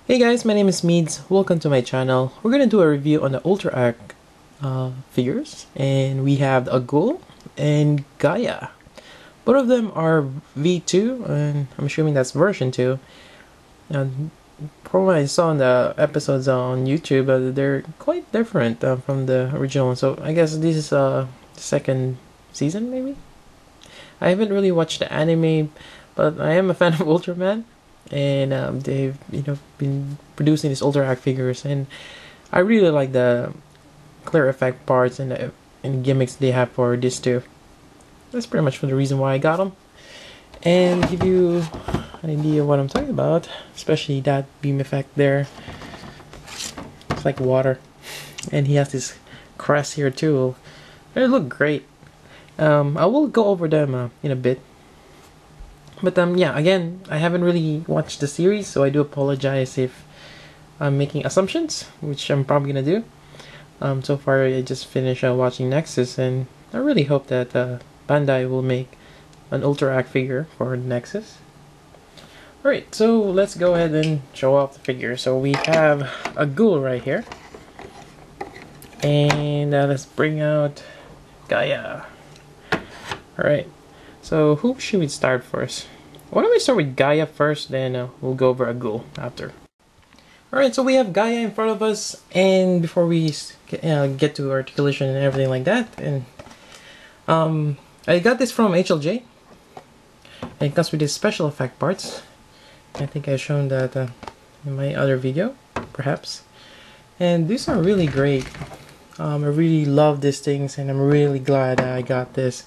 Hey guys, my name is Meads. Welcome to my channel. We're gonna do a review on the Ultra figures, and we have Agul and Gaia. Both of them are V2, and I'm assuming that's version 2. And from what I saw in the episodes on YouTube, they're quite different from the original one. So I guess this is the second season, maybe? I haven't really watched the anime, but I am a fan of Ultraman, and they've been producing these Ultra figures, and I really like the clear effect parts and and gimmicks they have for this too. That's pretty much for the reason why I got them, and give you an idea of what I'm talking about, especially that beam effect there. It's like water, and he has this crest here too. They look great. I will go over them in a bit. But yeah, again, I haven't really watched the series, so I do apologize if I'm making assumptions, which I'm probably gonna do. So far, I just finished watching Nexus, and I really hope that Bandai will make an Ultra figure for Nexus. Alright, so let's go ahead and show off the figure. So we have a ghoul right here. And let's bring out Gaia. Alright, so who should we start first? Why don't we start with Gaia first, then we'll go over Agul after. Alright, so we have Gaia in front of us, and before we get to articulation and everything like that, and I got this from HLJ. It comes with these special effect parts. I think I've shown that in my other video, perhaps. And these are really great. I really love these things, and I'm really glad I got this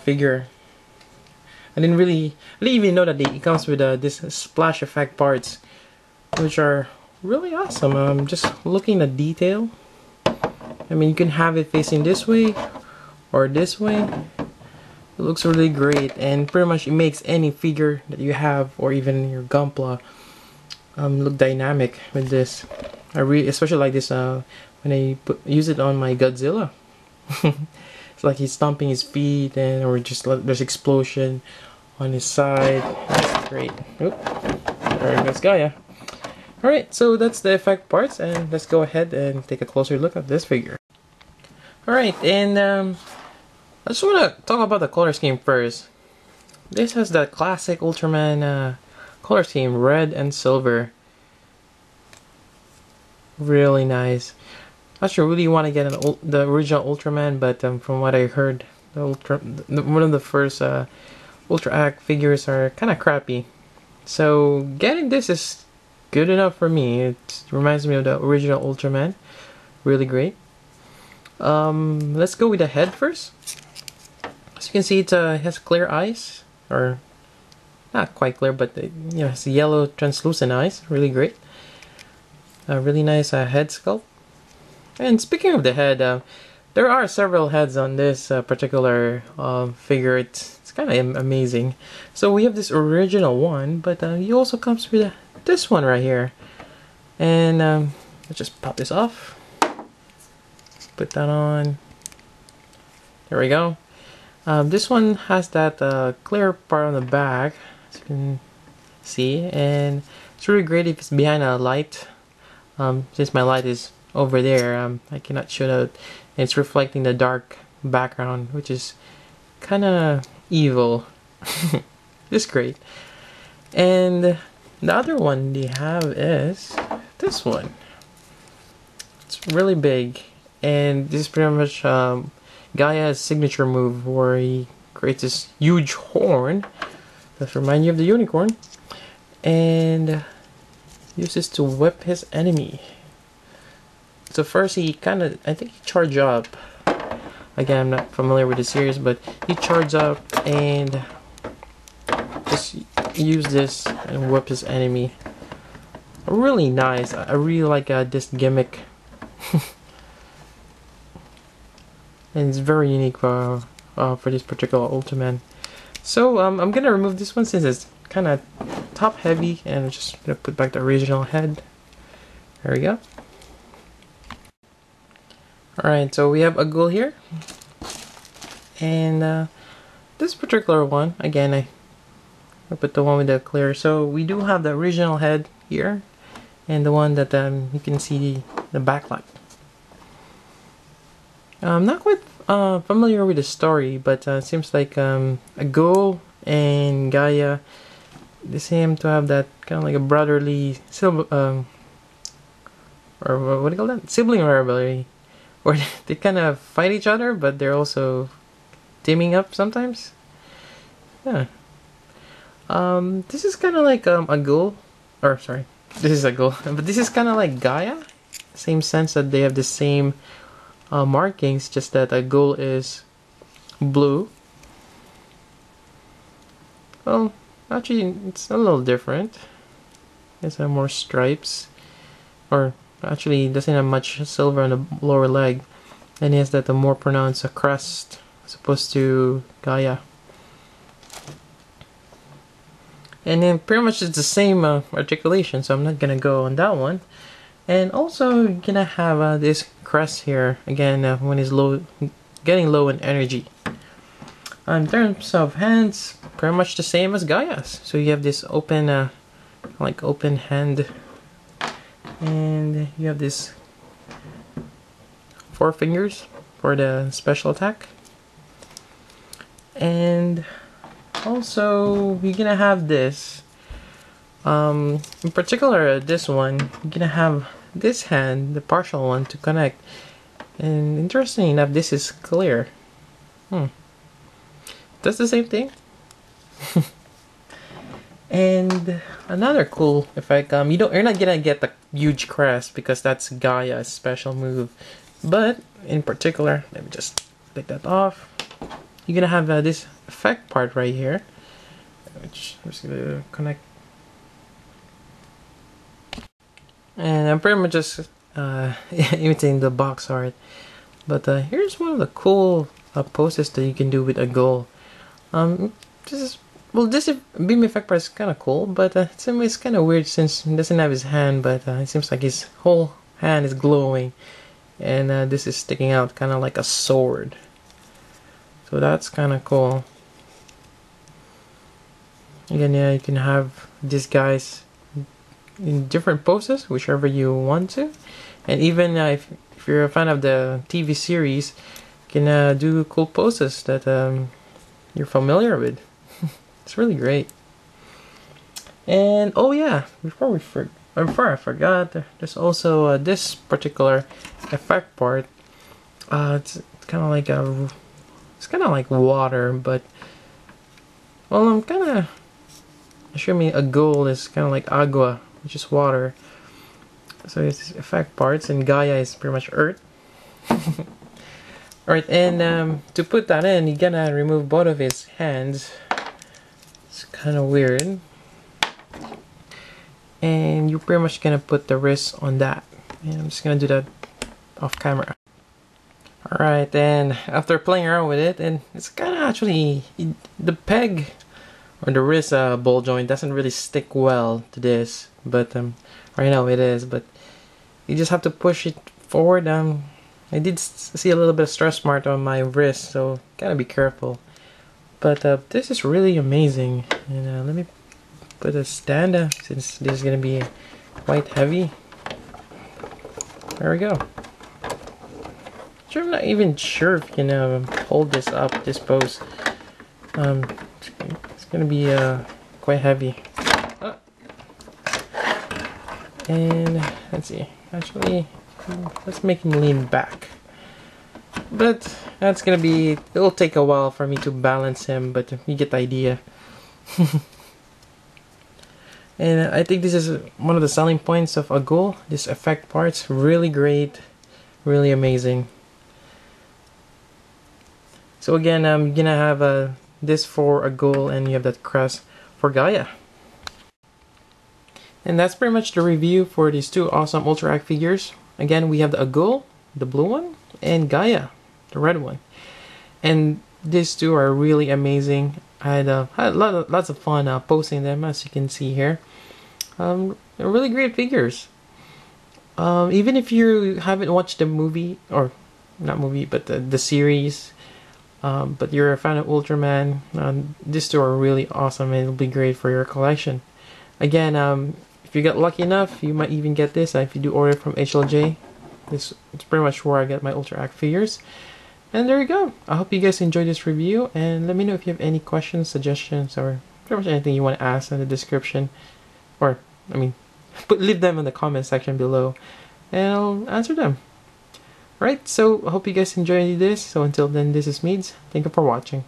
figure. I didn't even know that it comes with this splash effect parts, which are really awesome. Just looking at detail. I mean, you can have it facing this way or this way. It looks really great, and pretty much it makes any figure that you have, or even your Gunpla, look dynamic with this. I especially like this when I use it on my Godzilla. It's like he's stomping his feet, and or just there's explosion on his side. That's great. Oop. There goes Gaia. Alright, so that's the effect parts, and let's go ahead and take a closer look at this figure. Alright, and I just want to talk about the color scheme first. This has the classic Ultraman color scheme, red and silver. Really nice. Not sure really want to get the original Ultraman, but from what I heard, one of the first Ultra figures are kind of crappy. So getting this is good enough for me. It reminds me of the original Ultraman. Really great. Let's go with the head first. As you can see, it has clear eyes, or not quite clear, but it's yellow translucent eyes. Really great. Really nice head sculpt. And speaking of the head, there are several heads on this particular figure. It's kind of amazing. So we have this original one, but he also comes with this one right here. And let's just pop this off. Put that on. There we go. This one has that clear part on the back, as you can see, and it's really great if it's behind a light. Since my light is over there, I cannot show that. It's reflecting the dark background, which is kind of evil. Just great. And the other one they have is this one. It's really big, and this is pretty much Gaia's signature move, where he creates this huge horn that reminds you of the unicorn, and uses to whip his enemy. So first he I think he charged up. Again, I'm not familiar with the series, but he charged up and just use this and whip his enemy. Really nice. I really like this gimmick. And it's very unique for this particular Ultraman. So I'm gonna remove this one since it's kind of top heavy, and I'm just gonna put back the original head. There we go. Alright, so we have Agul here, and this particular one, again, I put the one with the clear. So we do have the original head here, and the one that you can see the backlight. I'm not quite familiar with the story, but it seems like Agul and Gaia, they seem to have that kind of like a brotherly or what do you call that? Sibling rivalry, where they kind of fight each other, but they're also teaming up sometimes. Yeah. This is kind of like Agul, or sorry, this is Agul, but this is kind of like Gaia, same sense that they have the same markings, just that Agul is blue. Well, actually, it's a little different. It's more stripes, or actually, it doesn't have much silver on the lower leg, and it has that more pronounced crest as opposed to Gaia. And then pretty much it's the same articulation, so I'm not gonna go on that one. And also, you're gonna have this crest here again when it's low, getting low in energy. In terms of hands, pretty much the same as Gaia's. So you have this open, like open hand, and you have this 4 fingers for the special attack. And also, you're gonna have this. In particular, this one, you're gonna have this hand, the partial one, to connect. And interestingly enough, this is clear. That's the same thing. And another cool effect, you're not gonna get the huge crest because that's Gaia's special move. But in particular, let me just take that off. You're gonna have this effect part right here, which I'm just gonna connect. And I'm pretty much just imitating the box art. But here's one of the cool poses that you can do with Agul. This beam effect part is kind of cool, but it's kind of weird since he doesn't have his hand, but it seems like his whole hand is glowing, and this is sticking out kind of like a sword. So that's kind of cool. Again, yeah, you can have these guys in different poses, whichever you want to, and even if you're a fan of the TV series, you can do cool poses that you're familiar with. It's really great. And oh yeah, before I forgot, there's also this particular effect part. It's kind of like water, but well, I'm kind of assuming Agul is kind of like agua, which is water. So it's effect parts, and Gaia is pretty much earth. Alright, and to put that in, you gotta remove both of his hands. It's kind of weird. And you're pretty much gonna put the wrist on that. And I'm just gonna do that off camera. Alright, and after playing around with it, and it's kind of actually, the peg or the wrist ball joint doesn't really stick well to this, but right now it is, but you just have to push it forward. I did see a little bit of stress mark on my wrist, so gotta be careful. But this is really amazing, and let me put a stand since this is gonna be quite heavy. There we go. I'm not even sure if you can hold this up, this pose. It's gonna be quite heavy. And let's see, actually, let's make him lean back. But that's gonna be, it'll take a while for me to balance him, but you get the idea. And I think this is one of the selling points of Agul. This effect part's really great, really amazing. So again, you're gonna have this for Agul, and you have that crest for Gaia. And that's pretty much the review for these two awesome Ultra Act figures. Again, we have the Agul, the blue one, and Gaia, the red one. And these two are really amazing. I had lots of fun posting them, as you can see here. They're really great figures. Even if you haven't watched the movie, or not movie, but the series, but you're a fan of Ultraman, these two are really awesome, and it'll be great for your collection. Again, if you get lucky enough, you might even get this. If you do order from HLJ, this is pretty much where I get my Ultra Act figures. And there you go. I hope you guys enjoyed this review, and let me know if you have any questions, suggestions, or pretty much anything you want to ask in the description, or I mean, leave them in the comment section below, and I'll answer them. Alright, so I hope you guys enjoyed this. So until then, this is Meads. Thank you for watching.